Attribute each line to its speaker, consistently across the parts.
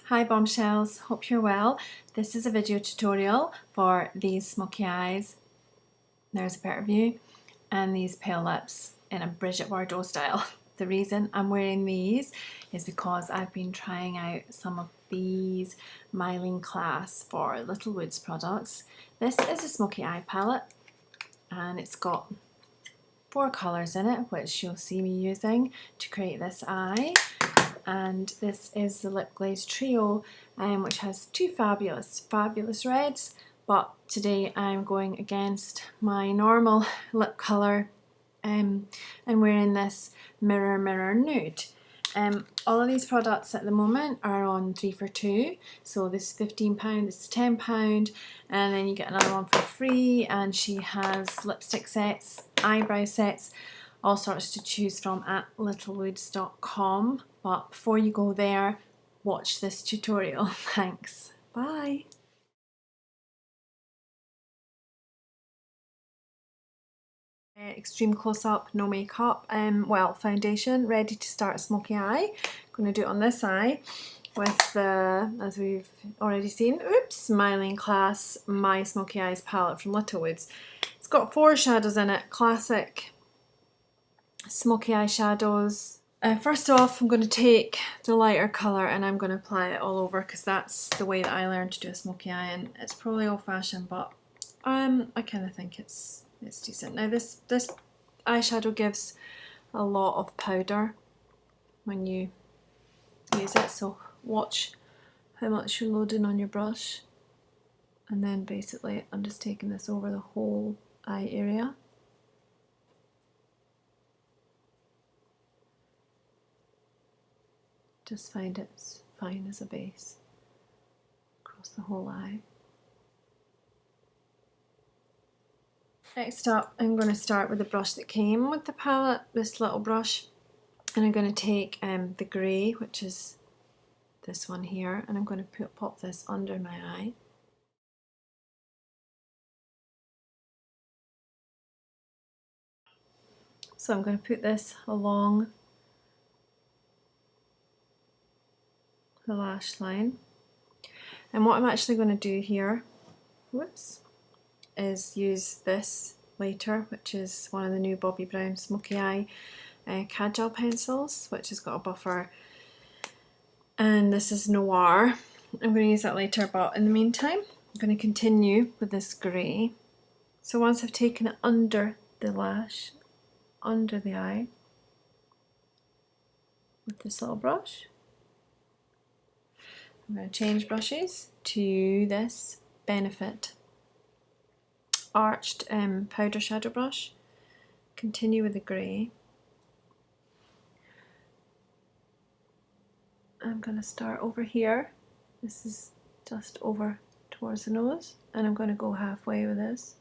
Speaker 1: Hi bombshells, hope you're well. This is a video tutorial for these smoky eyes, there's a better view, and these pale lips in a Brigitte Bardot style. The reason I'm wearing these is because I've been trying out some of these Myleene Klass for Littlewoods products. This is a smoky eye palette and it's got 4 colours in it, which you'll see me using to create this eye. And this is the Lip Glaze Trio, which has 2 fabulous reds, but today I'm going against my normal lip colour and wearing this Mirror Nude. All of these products at the moment are on 3 for 2, so this is £15, this is £10, and then you get another one for free, and she has lipstick sets, eyebrow sets, all sorts to choose from at littlewoods.com. But before you go there, watch this tutorial. Thanks. Bye. Extreme close-up, no makeup, well, foundation, ready to start smoky eye. I'm going to do it on this eye with the, as we've already seen, Myleene Klass My Smoky Eyes palette from Littlewoods. It's got 4 shadows in it, classic smoky eye shadows. First off, I'm going to take the lighter colour and I'm going to apply it all over, because that's the way that I learned to do a smoky eye, and it's probably old-fashioned, but I kind of think it's decent. Now this eyeshadow gives a lot of powder when you use it, so watch how much you're loading on your brush. And then basically I'm just taking this over the whole eye area. Just find it's fine as a base across the whole eye. Next up, I'm going to start with the brush that came with the palette, this little brush, and I'm going to take the grey, which is this one here, and I'm going to pop this under my eye. So I'm going to put this along the lash line, and what I'm actually going to do here, is use this later, which is one of the new Bobbi Brown Smoky Eye Kajal pencils, which has got a buffer, and this is Noir. I'm going to use that later, but in the meantime I'm going to continue with this grey. So once I've taken it under the lash, under the eye, with this little brush, I'm going to change brushes to this Benefit arched powder shadow brush, continue with the grey. I'm going to start over here, this is just over towards the nose, and I'm going to go halfway with this.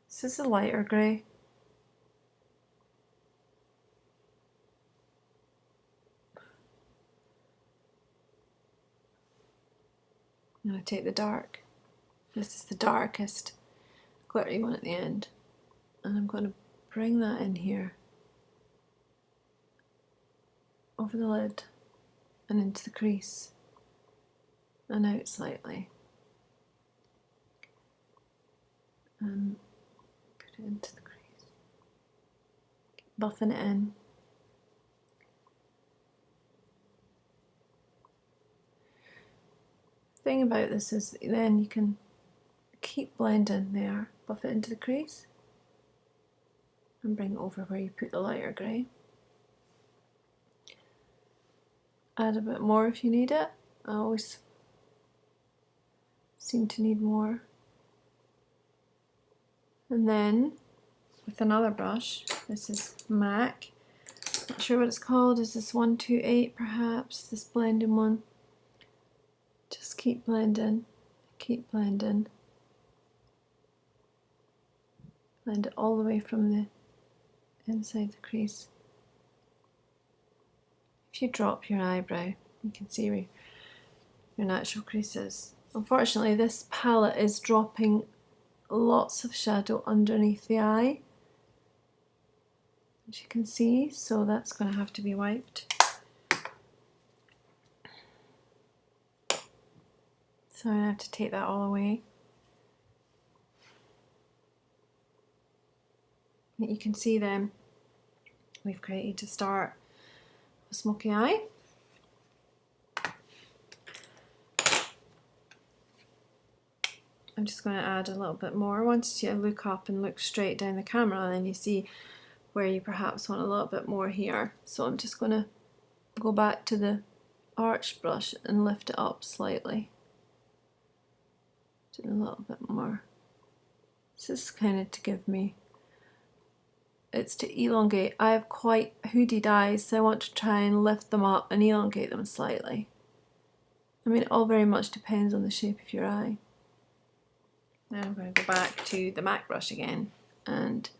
Speaker 1: This is a lighter grey. I'm going to take the dark, this is the darkest glittery one at the end, and I'm going to bring that in here over the lid and into the crease and out slightly, and put it into the crease, buffing it in. The thing about this is then you can keep blending there, buff it into the crease and bring it over where you put the lighter grey. Add a bit more if you need it. I always seem to need more. And then with another brush, this is MAC, not sure what it's called, is this 128 perhaps, this blending one. Just keep blending, blend it all the way from the inside the crease. If you drop your eyebrow, you can see where your natural crease is. Unfortunately, this palette is dropping lots of shadow underneath the eye. as you can see, so that's going to have to be wiped. So I have to take that all away. But you can see then we've created to start a smoky eye. I'm just going to add a little bit more. Once you look up and look straight down the camera, then you see where you perhaps want a little bit more here. So I'm just going to go back to the arch brush and lift it up slightly. Do a little bit more. This is kind of to give me, it's to elongate. I have quite hooded eyes, so I want to try and lift them up and elongate them slightly. I mean, it all very much depends on the shape of your eye. Now I'm going to go back to the MAC brush again and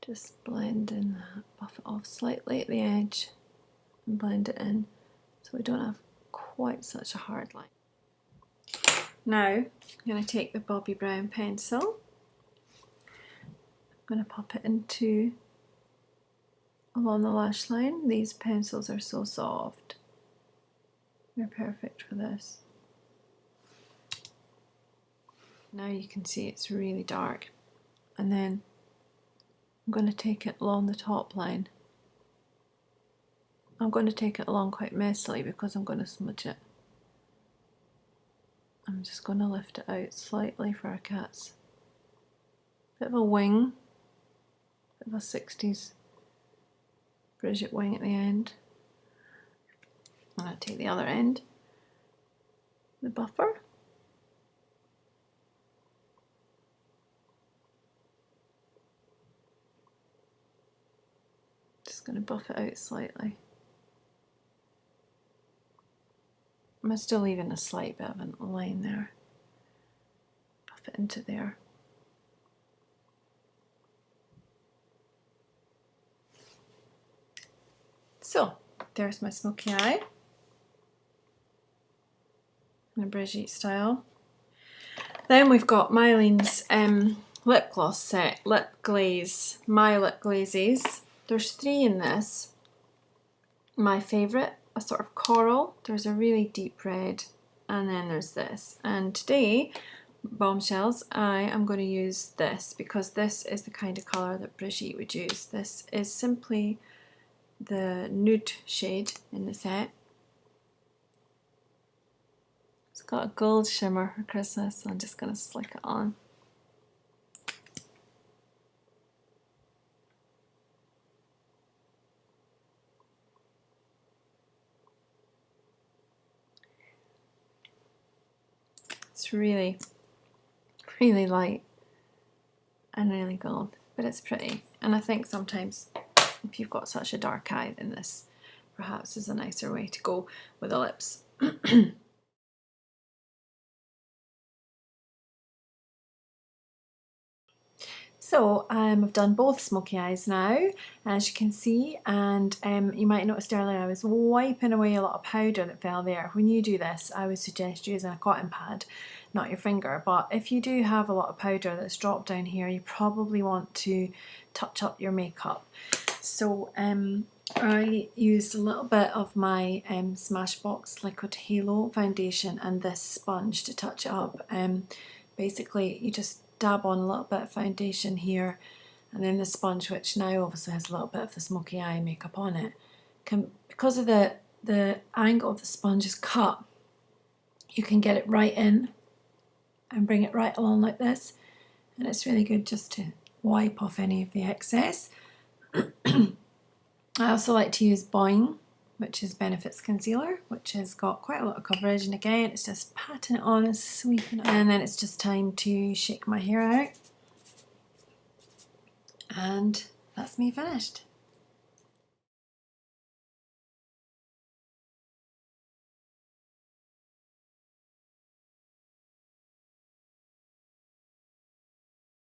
Speaker 1: just blend in that, buff it off slightly at the edge and blend it in so we don't have quite such a hard line. Now I'm going to take the Bobbi Brown pencil. I'm going to pop it into along the lash line. These pencils are so soft. They're perfect for this. Now you can see it's really dark, and then I'm going to take it along the top line. I'm going to take it along quite messily because I'm going to smudge it. I'm just going to lift it out slightly for our cat's bit of a wing, bit of a 60s Brigitte wing at the end. I'm going to take the other end, the buffer. Going to buff it out slightly. I'm still leaving a slight bit of a line there. Buff it into there. So there's my smoky eye in a Brigitte style. Then we've got Myleene's lip gloss set, lip glaze, my lip glazes. There's 3 in this. My favourite, a sort of coral, there's a really deep red, and then there's this. And today, bombshells, I am going to use this because this is the kind of colour that Brigitte would use. This is simply the nude shade in the set. It's got a gold shimmer for Christmas, so I'm just going to slick it on. It's really, really light and really gold, but it's pretty. And I think sometimes if you've got such a dark eye, then this perhaps is a nicer way to go with the lips. So I've done both smoky eyes now, as you can see, and you might have noticed earlier I was wiping away a lot of powder that fell there. When you do this, I would suggest using a cotton pad, not your finger, but if you do have a lot of powder that's dropped down here, you probably want to touch up your makeup. So I used a little bit of my Smashbox Liquid Halo foundation and this sponge to touch it up. Basically, you just dab on a little bit of foundation here, and then the sponge, which now obviously has a little bit of the smoky eye makeup on it, because of the angle of the sponge is cut, you can get it right in and bring it right along like this, and it's really good just to wipe off any of the excess. I also like to use Boing, which is Benefits Concealer, which has got quite a lot of coverage, and again it's just patting it on and sweeping it, and then it's just time to shake my hair out, and that's me finished.